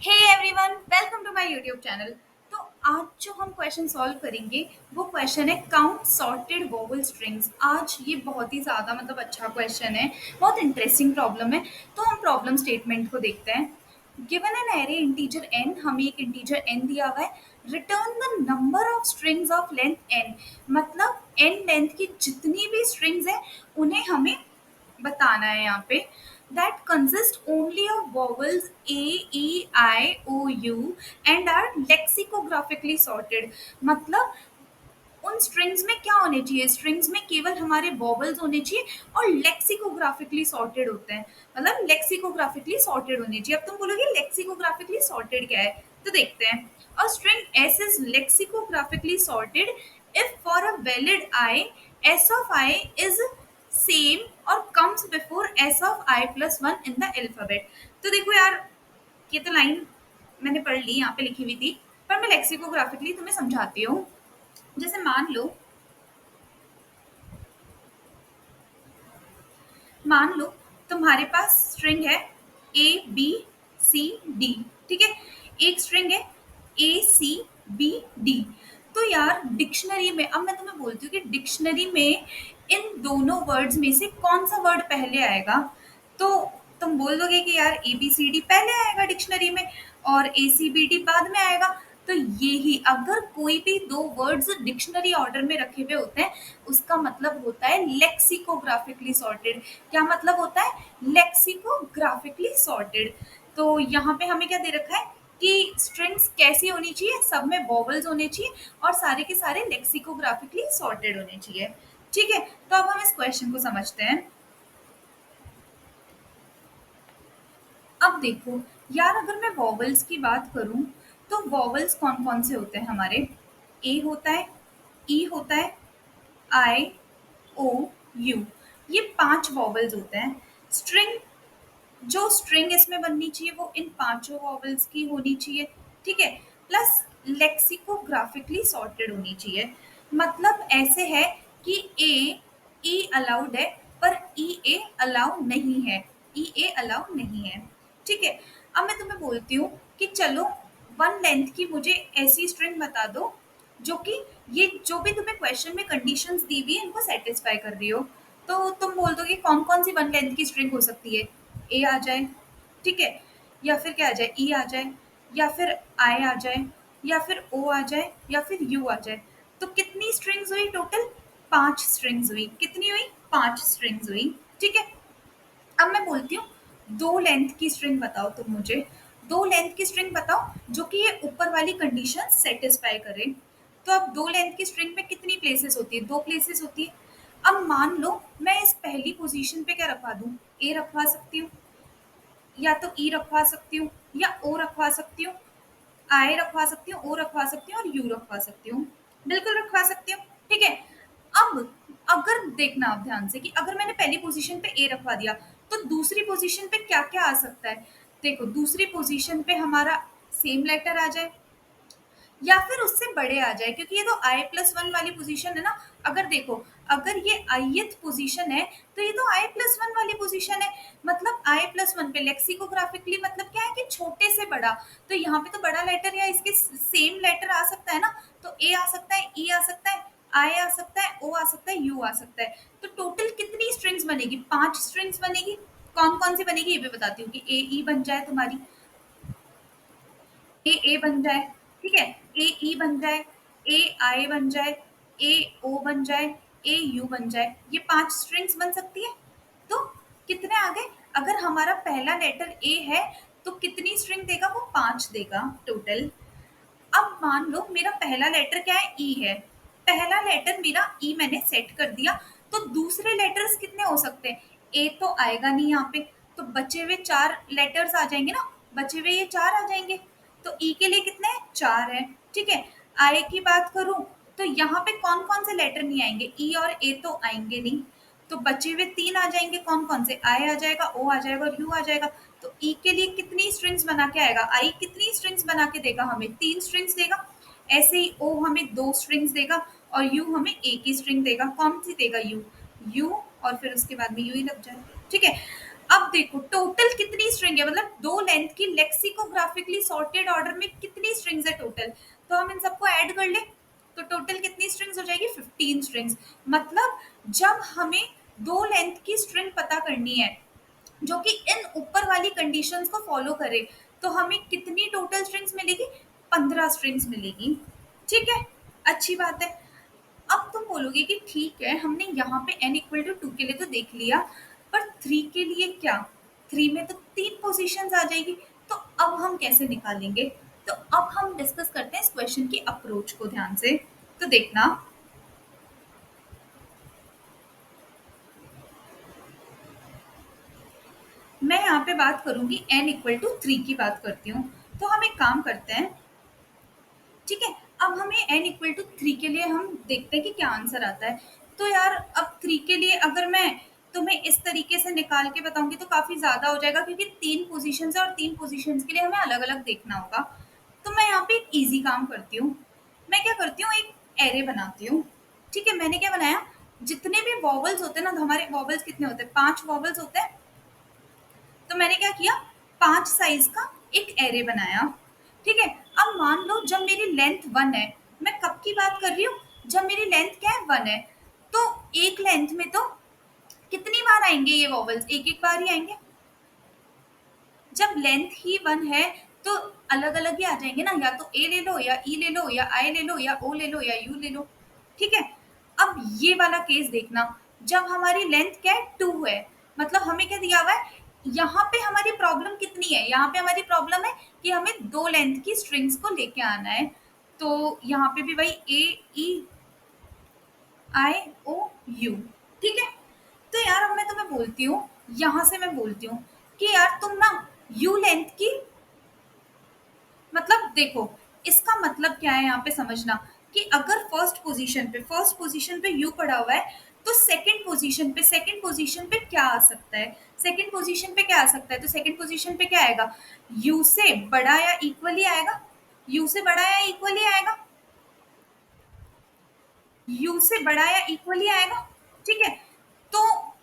Hey everyone, welcome to my YouTube channel. तो आज जो हम क्वेश्चन सॉल्व करेंगे वो क्वेश्चन है काउंट सॉर्टेड वोवेल स्ट्रिंग्स। आज ये बहुत ही ज़्यादा अच्छा क्वेश्चन है, बहुत इंटरेस्टिंग प्रॉब्लम है। तो हम प्रॉब्लम स्टेटमेंट को देखते हैं। Given an array integer n, हमें एक इंटीजर n दिया हुआ है। Return the number of strings of length n, मतलब n लेंथ की जितनी भी स्ट्रिंग्स हैं उन्हें हमें बताना है यहाँ पे। That consist only of vowels a e i o u and are lexicographically sorted, मतलब उन स्ट्रिंग्स में क्या होने चाहिए, स्ट्रिंग्स में केवल हमारे वॉवल्स होने चाहिए और लेक्सिकोग्राफिकली सॉर्टेड होते हैं, मतलब लेक्सिकोग्राफिकली सॉर्टेड होने चाहिए। अब तुम बोलोगे लेक्सिकोग्राफिकली सॉर्टेड क्या है, तो देखते हैं। A string s is lexicographically sorted if for a valid i s of i is same or comes before s of i plus one in the alphabet. तो देखो यार, ये तो लाइन मैंने पढ़ ली, यहाँ पे लिखी हुई थी, पर मैं लेक्सिकोग्राफिकली तुम्हें समझाती हूँ। जैसे मान लो तुम्हारे पास स्ट्रिंग है ए बी सी डी, ठीक है। एक स्ट्रिंग है ए सी बी डी। तो यार डिक्शनरी में, अब मैं तुम्हें बोलती हूँ कि डिक्शनरी में इन दोनों वर्ड्स में से कौन सा वर्ड पहले आएगा, तो तुम बोल दोगे कि यार ए बी सी डी पहले आएगा डिक्शनरी में और ए सी बी डी बाद में आएगा। तो ये ही, अगर कोई भी दो वर्ड्स डिक्शनरी ऑर्डर में रखे हुए होते हैं उसका मतलब होता है लेक्सिकोग्राफिकली सॉर्टेड। क्या मतलब होता है? लेक्सिकोग्राफिकली सॉर्टेड। तो यहाँ पे हमें क्या दे रखा है कि स्ट्रिंग्स कैसी होनी चाहिए, सब में वॉवल्स होने चाहिए और सारे के सारे लेक्सिकोग्राफिकली सॉर्टेड होने चाहिए। ठीक है, तो अब हम इस क्वेश्चन को समझते हैं। अब देखो यार, अगर मैं वॉवल्स की बात करूं तो वॉवल्स कौन कौन से होते हैं हमारे? ए होता है, ई होता है, आई ओ यू, ये पांच वॉवल्स होते हैं। स्ट्रिंग, जो स्ट्रिंग इसमें बननी चाहिए वो इन पांचों वॉवल्स की होनी चाहिए, ठीक है। प्लस लेक्सिकोग्राफिकली सॉर्टेड होनी चाहिए। मतलब ऐसे है कि ए ई अलाउड है पर ई ए अलाउ नहीं है, ई ए अलाउ नहीं है, ठीक है। अब मैं तुम्हें बोलती हूँ कि चलो वन लेंथ की मुझे ऐसी स्ट्रिंग बता दो जो कि ये जो भी तुम्हें क्वेश्चन में कंडीशंस दी हुई है इनको सेटिस्फाई कर रही हो। तो तुम बोल दोगे कौन कौन सी वन लेंथ की स्ट्रिंग हो सकती है? ए आ जाए, ठीक है, या फिर क्या आ जाए, ई आ जाए, या फिर आई आ जाए, या फिर ओ आ जाए, या फिर यू आ जाए। तो कितनी स्ट्रिंग्स हुई टोटल? पांच स्ट्रिंग्स हुई। कितनी हुई? पांच स्ट्रिंग्स हुई, ठीक है। अब मैं बोलती हूँ दो लेंथ की स्ट्रिंग बताओ तुम मुझे, दो लेंथ की स्ट्रिंग बताओ जो कि ये ऊपर वाली कंडीशन सेटिस्फाई करे। तो अब दो लेंथ की स्ट्रिंग में कितनी प्लेसेस होती है? दो प्लेसेस होती है। अब मान लो मैं इस पहली पोजीशन पे क्या रखवा दूं? ए रखवा सकती हूँ, या तो ई रखवा सकती हूँ, या ओ रखवा सकती हूँ, आई रखवा सकती हूँ, ओ रखवा सकती हूँ और यू रखवा सकती हूँ। बिल्कुल रखवा सकती हूँ, ठीक है। अब अगर देखना आप ध्यान से कि अगर मैंने पहली पोजीशन पे ए रखवा दिया तो दूसरी पोजीशन पे क्या क्या आ सकता है। देखो दूसरी पोजीशन पे हमारा सेम लेटर आ जाए या फिर उससे बड़े आ जाए, क्योंकि ये तो आई प्लस वन वाली पोजीशन है ना। अगर देखो, अगर ये आईथ पोजीशन है तो ये तो आई प्लस वन वाली पोजीशन है, मतलब आई प्लस वन पे लेक्सिकोग्राफिकली मतलब क्या है कि छोटे से बड़ा। तो यहाँ पे तो बड़ा लेटर या इसके सेम लेटर आ सकता है ना। तो ए आ सकता है, ई आ सकता है, आई आ सकता है, ओ आ सकता है, यू आ सकता है। तो टोटल कितनी स्ट्रिंग्स बनेगी? पांच स्ट्रिंग्स बनेगी। कौन कौन सी बनेगी ये भी बताती हूँ कि ए ई बन जाए तुम्हारी, ए बन जाए, ठीक है, ए ई बन जाए, ए आई बन जाए, ए ओ बन जाए, ए यू बन जाए, ये पांच स्ट्रिंग्स बन सकती है। तो कितने आ गए? अगर हमारा पहला लेटर ए है तो कितनी स्ट्रिंग देगा? वो पांच देगा टोटल। अब मान लो मेरा पहला लेटर क्या है? ई है। पहला लेटर मेरा ई मैंने सेट कर दिया, तो दूसरे लेटर्स कितने हो सकते हैं? ए तो आएगा नहीं यहाँ पे, तो बचे हुए चार लेटर्स आ जाएंगे ना, बचे हुए ये चार आ जाएंगे। तो ई के लिए कितने हैं? चार है, ठीक है। आई की बात करूं तो यहाँ पे कौन कौन से लेटर नहीं आएंगे? ई और ए तो आएंगे नहीं, तो बचे हुए तीन आ जाएंगे। कौन कौन से? आई आ जाएगा, ओ आ जाएगा और यू आ जाएगा। तो ई के लिए कितनी स्ट्रिंग्स बना के आएगा? आई कितनी स्ट्रिंग्स बना के देगा हमें? तीन स्ट्रिंग्स देगा। ऐसे ही ओ हमें दो स्ट्रिंग्स देगा और यू हमें एक ही स्ट्रिंग देगा। कौन सी देगा? यू। यू और फिर उसके बाद में यू ही लग जाए, ठीक है। अब देखो टोटल कितनी स्ट्रिंग है, मतलब दो लेंथ की लेक्सिकोग्राफिकली सॉर्टेड ऑर्डर में कितनी स्ट्रिंग्स है टोटल, तो हम इन सबको ऐड कर ले तो टोटल कितनी स्ट्रिंग्स हो जाएगी, 15 स्ट्रिंग्स। मतलब जब हमें दो लेंथ की स्ट्रिंग पता करनी है जो कि इन ऊपर वाली कंडीशंस को फॉलो करे, तो हमें कितनी टोटल स्ट्रिंग्स मिलेगी, 15 स्ट्रिंग्स मिलेगी। ठीक है, अच्छी बात है। अब तुम बोलोगे कि ठीक है हमने यहाँ पे n इक्वल टू 2 के लिए तो देख लिया, पर 3 के लिए क्या, 3 में तो 3 पोजीशंस आ जाएगी, तो अब हम कैसे निकालेंगे। तो अब हम डिस्कस करते हैं इस क्वेश्चन की अप्रोच को ध्यान से। तो देखना, मैं यहाँ पे बात करूंगी n इक्वल टू 3 की बात करती हूँ। तो हम एक काम करते हैं, ठीक है, अब हमें n इक्वल टू 3 के लिए हम देखते हैं कि क्या आंसर आता है। तो यार अब 3 के लिए अगर मैं तुम्हें इस तरीके से निकाल के बताऊंगी तो काफी ज्यादा हो जाएगा, क्योंकि 3 पोजीशंस है और 3 पोजीशंस के लिए हमें अलग अलग देखना होगा। तो मैं यहाँ पे एक इजी काम करती हूँ, मैं क्या करती हूँ, एक एरे बनाती हूँ। ठीक है, मैंने क्या बनाया, जितने भी वॉवल्स होते हैं ना, तो हमारे वॉवल्स कितने होते हैं, 5 वॉवल्स होते हैं। तो मैंने क्या किया, 5 साइज का एक एरे बनाया। ठीक है, अब मान लो जब मेरी लेंथ 1 है, मैं कब की बात कर रही हूँ, जब मेरी लेंथ क्या है, 1 है, तो एक लेंथ में तो कितनी बार आएंगे ये वॉवल्स, एक एक बार ही आएंगे। जब लेंथ ही 1 है तो अलग अलग ही आ जाएंगे ना, या तो ए ले लो या ई ले लो या आई ले लो या ओ ले लो या यू ले लो। ठीक है, अब ये वाला केस देखना, जब हमारी लेंथ क्या है, 2 है, मतलब हमें क्या दिया हुआ है, यहाँ पे हमारी प्रॉब्लम कितनी है, यहाँ पे हमारी प्रॉब्लम है कि हमें दो लेंथ की स्ट्रिंग्स को लेके आना है। तो यहाँ पे भी वही ए ई आई ओ यू। ठीक है, तो यार अब मैं तुम्हें बोलती हूँ, यहाँ से मैं बोलती हूँ कि यार तुम ना यू लेंथ की, मतलब देखो इसका मतलब क्या है यहाँ पे समझना, कि अगर फर्स्ट पोजीशन पे यू पड़ा हुआ है, तो सेकंड पोजीशन पे क्या आ सकता है, सेकंड पोजीशन पे क्या आ सकता है, तो सेकंड पोजीशन पे क्या आएगा, यू से बड़ा या इक्वली आएगा, यू से बड़ा या इक्वली आएगा, यू से बड़ा या इक्वली आएगा। ठीक है, तो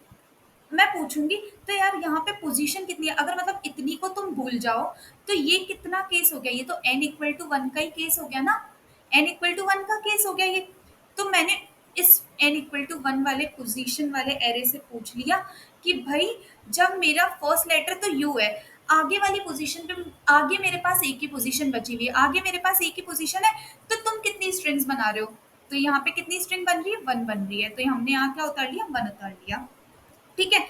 मैं पूछूंगी, तो यार यहाँ पे पोजीशन कितनी है, अगर मतलब इतनी को तुम भूल जाओ, तो ये कितना केस हो गया, ये तो n इक्वल टू 1 का ही केस हो गया ना, n इक्वल टू 1 का केस हो गया ये। तो मैंने इस n इक्वल टू 1 वाले पोजीशन वाले एरे से पूछ लिया कि भाई जब मेरा फर्स्ट लेटर तो u है, आगे वाली पोजीशन पे आगे मेरे पास एक ही पोजीशन बची हुई है, आगे मेरे पास एक ही पोजीशन है, तो तुम कितनी स्ट्रिंग्स बना रहे हो, तो यहाँ पे कितनी स्ट्रिंग बन रही है, 1 बन रही है, तो हमने यहाँ क्या उतार लिया, 1 उतार लिया। ठीक है,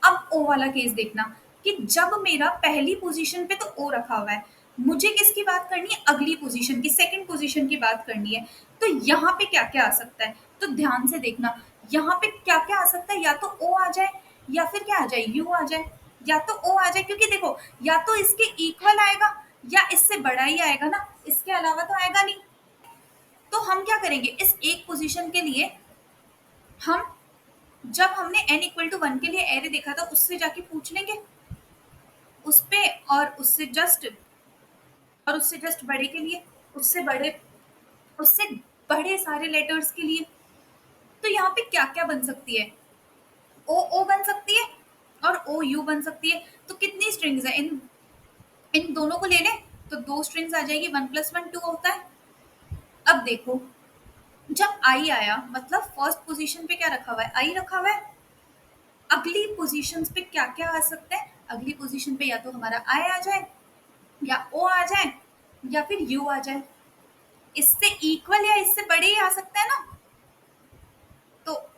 अब ओ वाला केस देखना, कि जब मेरा पहली पोजीशन पे तो ओ रखा हुआ है, मुझे किसकी बात करनी है, अगली पोजीशन की, सेकंड पोजीशन की बात करनी है, तो यहाँ पे क्या क्या आ सकता है, तो ध्यान से देखना, यहाँ पे क्या क्या आ सकता है, या तो ओ आ जाए या फिर क्या आ जाए, यू आ जाए, या तो ओ आ जाए, क्योंकि देखो या तो इसके इक्वल आएगा या इससे बड़ा ही आएगा ना, इसके अलावा तो आएगा नहीं। तो हम क्या करेंगे, इस एक पोजीशन के लिए हम, जब हमने n इक्वल टू 1 के लिए एरे देखा था, उससे जाके पूछ लेंगे उस पे, और उससे जस्ट बड़े के लिए, उससे बड़े उससे बड़े सारे लेटर्स के लिए, तो यहाँ पे क्या क्या बन सकती है, ओ ओ बन सकती है और ओ यू बन सकती है। तो कितनी स्ट्रिंग्स है, इन इन दोनों को ले लें तो दो स्ट्रिंग्स आ जाएगी, 1 + 1 2 होता है। अब देखो, जब आई आया, मतलब फर्स्ट पोजीशन पे क्या रखा हुआ है, आई रखा हुआ है, अगली पोजीशंस पे क्या क्या आ सकता है, अगली पोजीशन पे या तो हमारा आई आ जाए या ओ आ जाए या फिर यू आ जाए, इससे इक्वल या इससे बड़े ही आ सकता है ना। तो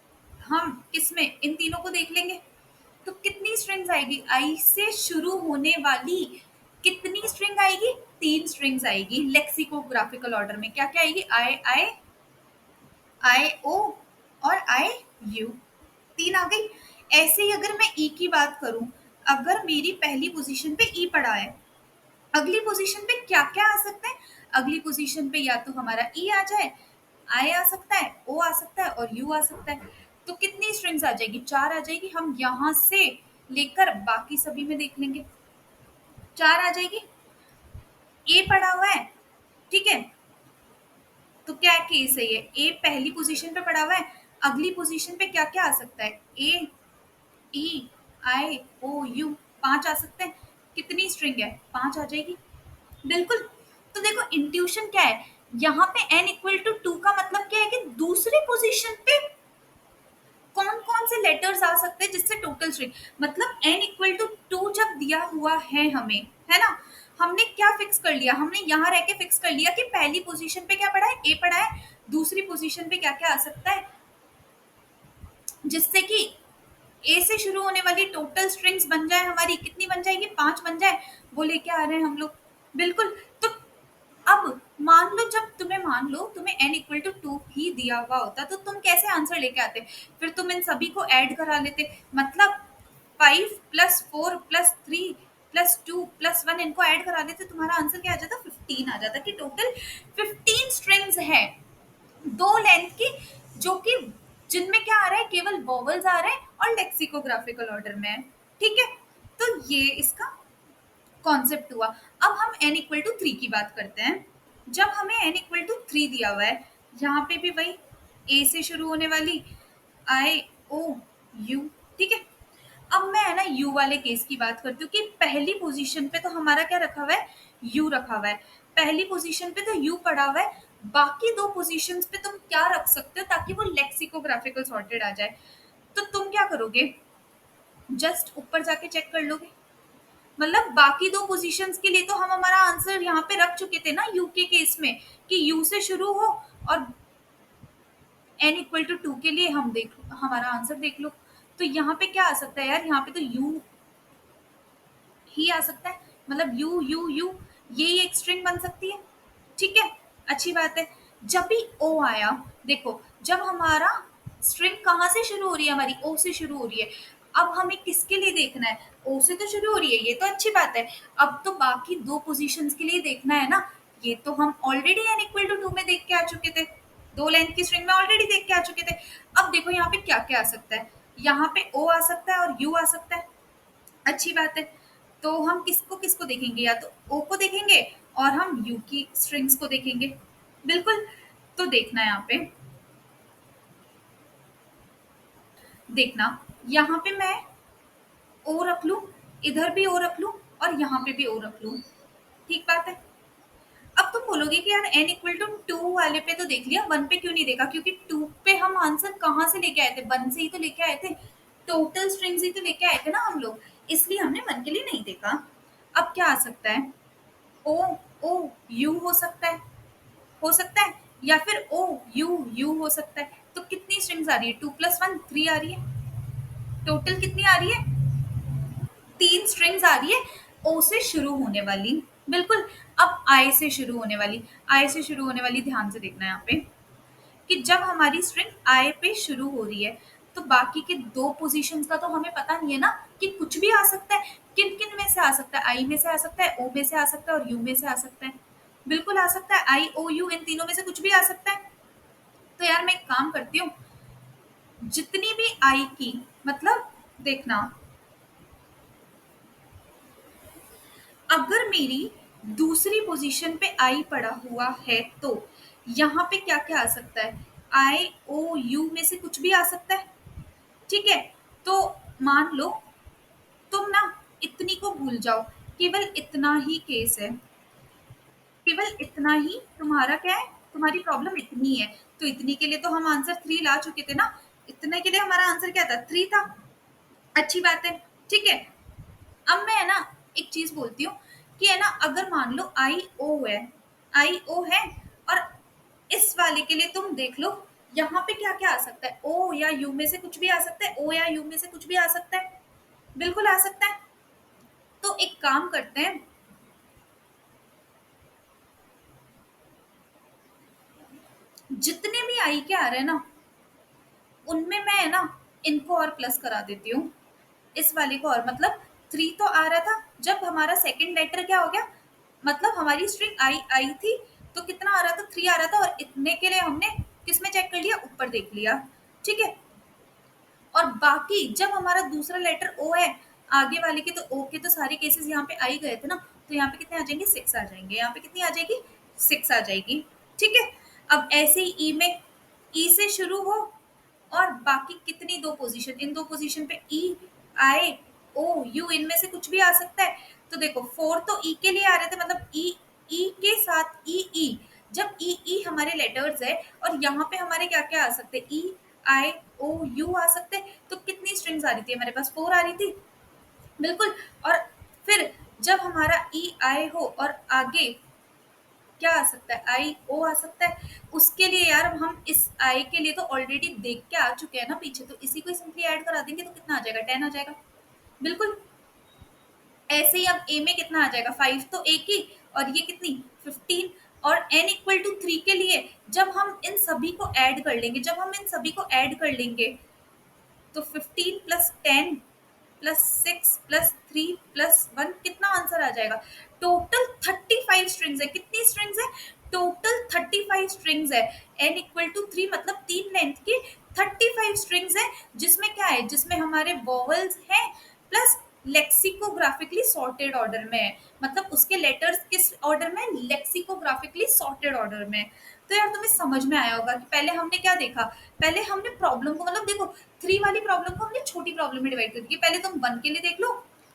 हम किसमें, इन तीनों को देख लेंगे, तो कितनी स्ट्रिंग्स आएगी, आई से शुरू होने वाली कितनी स्ट्रिंग आएगी, 3 स्ट्रिंग्स आएगी लेक्सिकोग्राफिकल ऑर्डर में, क्या क्या आएगी, आई आई आई ओ और आई यू, 3 आ गई। ऐसे ही अगर मैं ई की बात करूं, अगर मेरी पहली पोजीशन पे ई पड़ा है, अगली पोजीशन पे क्या क्या आ सकता है, अगली पोजीशन पे या तो हमारा ई आ जाए, आई आ सकता है, ओ आ सकता है और यू आ सकता है। तो कितनी स्ट्रिंग्स आ जाएगी, 4 आ जाएगी, हम यहाँ से लेकर बाकी सभी में देख लेंगे, 4 आ जाएगी। ए पड़ा हुआ है, ठीक है, तो क्या केस है, ये ए पहली पोजीशन पे पड़ा हुआ है, अगली पोजीशन पे क्या क्या आ सकता है, ए ई आई ओ यू, 5 आ सकते हैं। कितनी स्ट्रिंग है? 5 आ जाएगी। बिल्कुल। तो देखो इंट्यूशन क्या है, यहाँ पे n इक्वल टू 2 का मतलब क्या है कि दूसरी पोजीशन पे कौन कौन से लेटर्स आ सकते हैं जिससे टोटल स्ट्रिंग, मतलब n इक्वल टू 2 जब दिया हुआ है हमें, है ना, हमने क्या फिक्स कर लिया, हमने यहाँ रह के फिक्स कर लिया कि पहली पोजीशन पे क्या पड़ा है, a पड़ा है, दूसरी पोजीशन पे क्या क्या आ सकता है, जिससे कि ए से शुरू होने वाली टोटल स्ट्रिंग्स बन जाए हमारी, कितनी बन जाएगी, 5 बन जाए, वो लेके आ रहे हैं हम लोग। बिल्कुल। तो अब मान लो, जब तुम्हें मान लो तुम्हें n इक्वल टू 2 ही दिया हुआ होता तो तुम कैसे आंसर लेके आते, फिर तुम इन सभी को ऐड करा लेते, मतलब 5 प्लस 4 प्लस 3 प्लस 2 प्लस 1 इनको ऐड करा लेते, तुम्हारा आंसर क्या आ जाता, 15 आ जाता, कि टोटल 15 स्ट्रिंग्स है, दो लेंथ की, जो कि जिनमें क्या आ रहा है, केवल वॉवल्स आ रहे हैं और लेक्सिकोग्राफिकल ऑर्डर में है। ठीक है, तो ये इसका कॉन्सेप्ट हुआ। अब हम n इक्वल टू 3 की बात करते हैं। जब हमें n इक्वल टू 3 दिया हुआ है, यहाँ पे भी वही a से शुरू होने वाली आई ओ यू, ठीक है। अब मैं है ना यू वाले केस की बात करती हूँ कि पहली पोजीशन पे तो हमारा क्या रखा हुआ है, यू रखा हुआ है, पहली पोजीशन पे तो यू पड़ा हुआ है, बाकी दो पोजीशंस पे तुम क्या रख सकते हो ताकि वो लेक्सिकोग्राफिकल सॉर्टेड आ जाए, तो तुम क्या करोगे, जस्ट ऊपर जाके चेक कर लोगे, मतलब बाकी दो पोजीशंस के लिए तो हम हमारा आंसर यहाँ पे रख चुके थे ना यू के केस में, कि यू से शुरू हो और n इक्वल टू 2 के लिए हम देख हमारा आंसर देख लो। तो यहाँ पे क्या आ सकता है यार, यहाँ पे तो यू ही आ सकता है, मतलब यू यू यू, ये एक स्ट्रिंग बन सकती है। ठीक है, अच्छी बात है। जब भी ओ आया, देखो जब हमारा स्ट्रिंग कहाँ से शुरू हो रही है, हमारी ओ से शुरू हो रही है, अब हमें किसके लिए देखना है, ओ से तो शुरू हो रही है, ये तो अच्छी बात है। अब तो बाकी दो पोजीशंस के लिए देखना है ना, ये तो हम ऑलरेडी एन इक्वल टू 2 में देख के आ चुके थे, दो लेंथ की स्ट्रिंग में ऑलरेडी देख के आ चुके थे। अब देखो यहाँ पे क्या क्या आ सकता है, यहाँ पे ओ आ सकता है और यू आ सकता है, अच्छी बात है। तो हम किसको किसको देखेंगे, या तो ओ को देखेंगे और हम यू की स्ट्रिंग्स को देखेंगे। बिल्कुल। तो देखना यहाँ पे, देखना यहाँ पे मैं ओ रख लूं, इधर भी ओ रख लूं और यहाँ पे भी ओ रख लूं, ठीक बात है। अब तुम बोलोगे कि यार n इक्वल टू 2 वाले पे तो देख लिया, 1 पे क्यों नहीं देखा, क्योंकि 2 पे हम आंसर कहाँ से लेके आए थे, 1 से ही तो लेके आए थे, टोटल स्ट्रिंग्स ही तो लेके आए थे ना हम लोग, इसलिए हमने 1 के लिए नहीं देखा। अब क्या आ सकता है, ओ ओ यू हो सकता है, या फिर ओ यू यू हो सकता है। तो कितनी स्ट्रिंग्स आ रही है, 2 प्लस 1 3 आ रही है, टोटल कितनी आ रही है, 3 स्ट्रिंग्स आ रही है ओ से शुरू होने वाली। बिल्कुल। अब आई से शुरू होने वाली, आई से शुरू होने वाली ध्यान से देखना यहाँ पे, कि जब हमारी स्ट्रिंग आई पे शुरू हो रही है तो बाकी के दो पोजीशंस का तो हमें पता नहीं है ना, कि कुछ भी आ सकता है, किन किन में से आ सकता है, आई में से आ सकता है, ओ में से आ सकता है और यू में से आ सकता है। बिल्कुल आ सकता है, आई ओ यू इन तीनों में से कुछ भी आ सकता है। तो यार मैं एक काम करती हूँ, जितनी भी आई की, मतलब देखना, अगर मेरी दूसरी पोजीशन पे आई पड़ा हुआ है तो यहाँ पे क्या क्या आ सकता है, आई ओ यू में से कुछ भी आ सकता है। ठीक है, तो मान लो तुम ना इतनी को भूल जाओ, केवल इतना ही केस है, केवल इतना ही तुम्हारा क्या है, तुम्हारी प्रॉब्लम इतनी है। तो इतनी के लिए तो हम आंसर 3 ला चुके थे ना, इतने के लिए हमारा आंसर क्या था, 3 था, अच्छी बात है। ठीक है, अब मैं है ना एक चीज बोलती हूँ, कि है ना अगर मान लो आई ओ है, और इस वाले के लिए तुम देख लो, यहाँ पे क्या क्या आ सकता है, ओ या यू में से कुछ भी आ सकता है, ओ या यू में से कुछ भी आ सकता है, बिल्कुल आ सकता है। तो एक काम करते हैं, जितने भी आई के आ रहे हैं ना, उनमें मैं है ना इनको और प्लस करा देती हूँ, इस वाले को और, मतलब 3 तो आ रहा था, जब हमारा सेकंड लेटर क्या हो गया, मतलब हमारी स्ट्रिंग आई आई थी, तो कितना आ रहा था, 3 आ रहा था, और इतने के लिए हमने किस में चेक कर लिया, ऊपर देख लिया। ठीक है, और बाकी जब हमारा दूसरा लेटर ओ है, आगे वाले के तो ओ के तो सारे केसेस यहाँ पे आई गए थे ना, तो यहाँ पे कितने आ जाएंगे, 6 आ जाएंगे, यहाँ पे कितनी आ जाएगी, 6 आ जाएगी। ठीक है, अब ऐसे ही ई में, ई से शुरू हो और बाकी कितनी दो पोजीशन, इन दो पोजीशन पे ई आए ओ यू, इनमें से कुछ भी आ सकता है। तो देखो 4 तो ई के लिए आ रहे थे, मतलब ई, ई के साथ ई ई, जब ई ई हमारे लेटर्स है और यहाँ पे हमारे क्या क्या आ सकते हैं, ई आई ओ यू आ सकते हैं। तो कितनी स्ट्रिंग्स आ रही थी हमारे पास, 4 आ रही थी, बिल्कुल। और फिर जब हमारा ई आई हो और आगे क्या आ सकता है, आई ओ आ सकता है। उसके लिए यार हम इस आई के लिए तो ऑलरेडी देख के आ चुके हैं ना पीछे, तो इसी को सिंपली ऐड करा देंगे तो कितना आ जाएगा, 10 आ जाएगा, बिल्कुल। ऐसे ही अब ए में कितना आ जाएगा, 5 तो ए की, और ये कितनी 15। और n इक्वल टू 3 के लिए जब हम इन सभी को ऐड कर लेंगे, जब हम इन सभी को ऐड कर लेंगे, तो 15 प्लस 10 प्लस 6 प्लस 3 प्लस 1 कितना आंसर आ जाएगा, टोटल 35 स्ट्रिंग्स है। कितनी स्ट्रिंग्स है, टोटल 35 स्ट्रिंग्स है। n इक्वल टू 3 मतलब 3 लेंथ की 35 स्ट्रिंग्स है, जिसमें क्या है, जिसमें हमारे वॉवल्स हैं प्लस लेक्सिकोग्राफिकली सॉर्टेड ऑर्डर में है, मतलब उसके लेटर्स किस ऑर्डर में, लेक्सिकोग्राफिकली सॉर्टेड ऑर्डर में। तो यार तुम्हें समझ में आया होगा कि पहले हमने क्या देखा, पहले हमने प्रॉब्लम को, मतलब देखो 3 वाली प्रॉब्लम को हमने छोटी प्रॉब्लम में डिवाइड कर दी, पहले तुम 1 के लिए देख लो,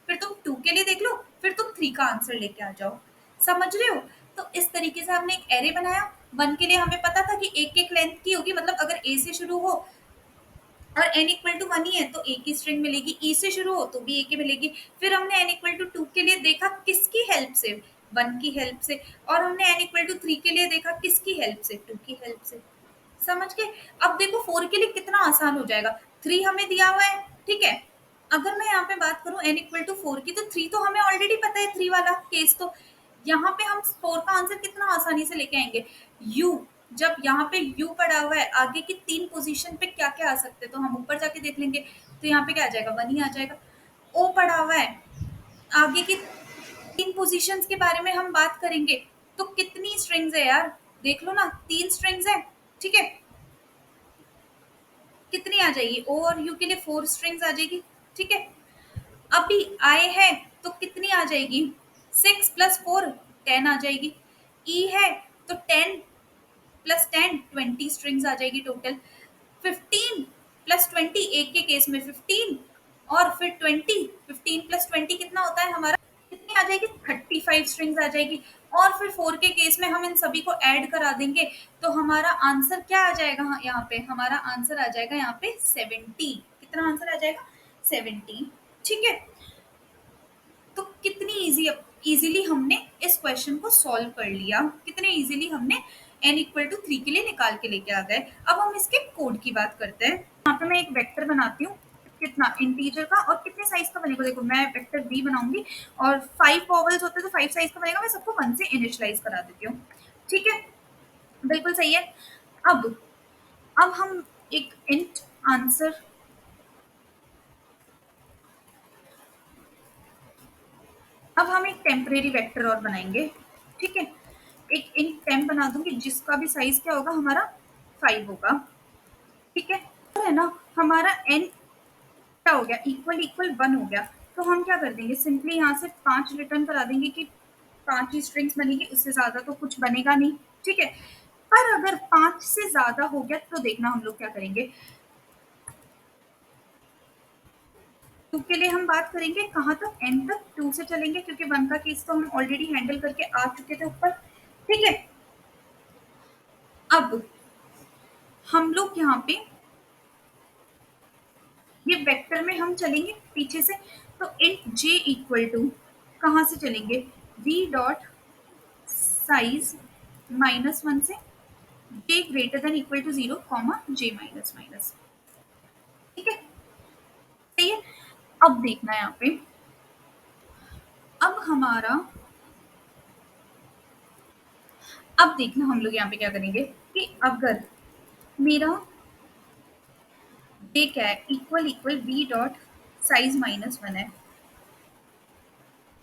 फिर तुम 2 के लिए देख लो, फिर तुम 3 का आंसर लेके आ जाओ, समझ रहे हो। तो इस तरीके से हमने एक एरे बनाया। 1 के लिए हमें पता था कि एक एक लेंथ की होगी, मतलब अगर ए से शुरू हो और n इक्वल टू 1 ही है तो ए की स्ट्रिंग मिलेगी, ई से शुरू हो तो भी ए की मिलेगी। फिर हमने n इक्वल टू 2 के लिए देखा किसकी हेल्प से, 1 की हेल्प से, और हमने n इक्वल टू 3 के लिए देखा किसकी हेल्प से, 2 की हेल्प से, समझ गए। अब देखो 4 के लिए कितना आसान हो जाएगा, 3 हमें दिया हुआ है, ठीक है। अगर मैं यहाँ पे बात करूं n इक्वल टू 4 की, तो 3 तो हमें ऑलरेडी पता है, 3 वाला केस, तो यहाँ पे हम 4 का आंसर कितना आसानी से लेके आएंगे। u, जब यहाँ पे u पड़ा हुआ है, आगे की 3 पोजीशन पे क्या क्या आ सकते हैं, तो हम ऊपर जाके देख लेंगे, तो यहाँ पे क्या आ जाएगा, 1 ही आ जाएगा। o पड़ा हुआ है, आगे की 3 पोजीशंस के बारे में हम बात करेंगे, तो कितनी स्ट्रिंग्स है यार, देख लो ना, 3 स्ट्रिंग्स है, ठीक है। कितनी आ जाएगी, ओ और यू के लिए 4 स्ट्रिंग्स आ जाएगी, ठीक है। अभी आई है तो कितनी आ जाएगी, 6 प्लस 4 10 आ जाएगी। ई है तो 10 प्लस 10 20 स्ट्रिंग्स आ जाएगी टोटल। 15 प्लस 20, एक के केस में 15, और फिर 20, 15 प्लस 20 कितना होता है हमारा, कितनी आ जाएगी, 35 स्ट्रिंग्स आ जाएगी। और फिर 4 के केस में हम इन सभी को ऐड करा देंगे, तो हमारा आंसर क्या आ जाएगा, हाँ, यहाँ पे हमारा आंसर आ जाएगा, यहाँ पे 70। कितना आंसर आ जाएगा, 70, ठीक है। तो कितनी इजीली हमने इस क्वेश्चन को सॉल्व कर लिया, कितने इजीली हमने n इक्वल टू 3 के लिए निकाल के लेके आ गए। अब हम इसके कोड की बात करते हैं। यहाँ पे मैं एक वेक्टर बनाती हूँ, कितना इंटीजर का, और कितने साइज का बनेगा, देखो मैं वेक्टर v बनाऊंगी, और 5 वॉवल्स होते हैं तो 5 साइज का बनेगा, मैं सबको 1 से इनिशियलाइज करा देती हूँ, ठीक है, बिल्कुल सही है। अब अब हम एक इंट आंसर, अब हम एक टेम्परेरी वेक्टर और बनाएंगे, ठीक है। एक इंट टेम्प बना दूंगी जिसका भी साइज क्या होगा, हमारा 5 होगा, ठीक है। तो है ना, हमारा n क्या हो गया, इक्वल इक्वल 1 हो गया। तो हम क्या कर देंगे, सिंपली यहाँ से 5 रिटर्न करा देंगे कि 5 ही स्ट्रिंग्स बनेगी, उससे ज्यादा तो कुछ बनेगा नहीं, ठीक है। पर अगर 5 से ज्यादा हो गया तो देखना हम लोग क्या करेंगे। 2 के लिए हम बात करेंगे कहाँ तक, n तक 2 से चलेंगे, क्योंकि 1 का केस तो हम ऑलरेडी हैंडल करके आ चुके थे ऊपर, ठीक है। अब हम लोग यहाँ पे ये वेक्टर में हम चलेंगे पीछे से, तो इंट j इक्वल टू कहाँ से चलेंगे, v डॉट साइज -1 से j greater than equal to 0 comma j minus minus, ठीक है, सही है। अब देखना है यहाँ पे, अब हमारा, अब देखना हम लोग यहाँ पे क्या करेंगे कि अगर मेरा j क्या है, equal equal v dot size -1 है,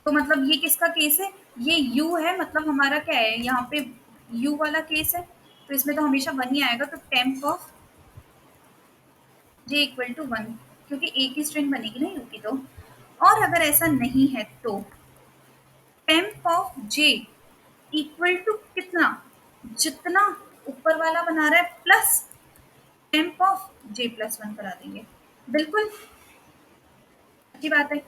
तो मतलब ये किसका केस है, ये u है, मतलब हमारा क्या है यहाँ पे u वाला केस है, तो इसमें तो हमेशा 1 ही आएगा, तो temp of j equal to 1, क्योंकि एक ही स्ट्रिंग बनेगी ना u की तो। और अगर ऐसा नहीं है तो temp of j equal to कितना, जितना ऊपर वाला बना रहा है plus temp of j plus 1 करा देंगे, बिल्कुल अच्छी बात है।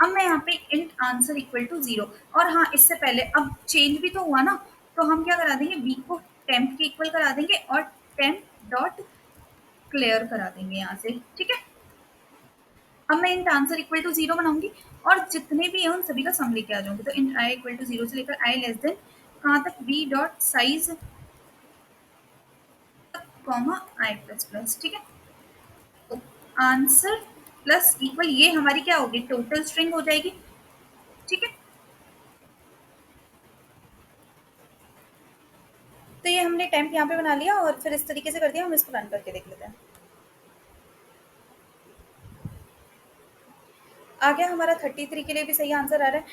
अब मैं यहाँ पे इंट आंसर इक्वल टू 0, और हाँ इससे पहले अब चेंज भी तो हुआ ना, तो हम क्या करा देंगे, बी को टेम्प के इक्वल करा देंगे और टेम्प डॉट क्लियर करा देंगे यहाँ से, ठीक है। अब मैं इंट आंसर इक्वल टू 0 बनाऊंगी और जितने भी हैं उन सभी का सम लेके आ जाऊंगी। तो इंट आई इक्वल टू 0 से लेकर आई लेस देन कहाँ तक, बी डॉट साइज कॉमा आई प्लस प्लस, ठीक है। तो आंसर प्लस इक्वल ये हमारी क्या होगी, टोटल स्ट्रिंग हो जाएगी, ठीक है। तो ये हमने टेम्प यहाँ पे बना लिया और फिर इस तरीके से कर दिया। हम इसको रन करके देख लेते हैं। आ गया हमारा 33 के लिए भी सही आंसर आ रहा है।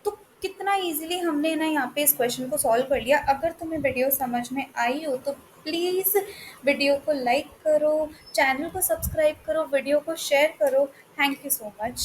तो कितना इजीली हमने ना यहाँ पे इस क्वेश्चन को सॉल्व कर लिया। अगर तुम्हें वीडियो समझ में आई हो तो प्लीज़ वीडियो को लाइक करो, चैनल को सब्सक्राइब करो, वीडियो को शेयर करो। Thank you so much.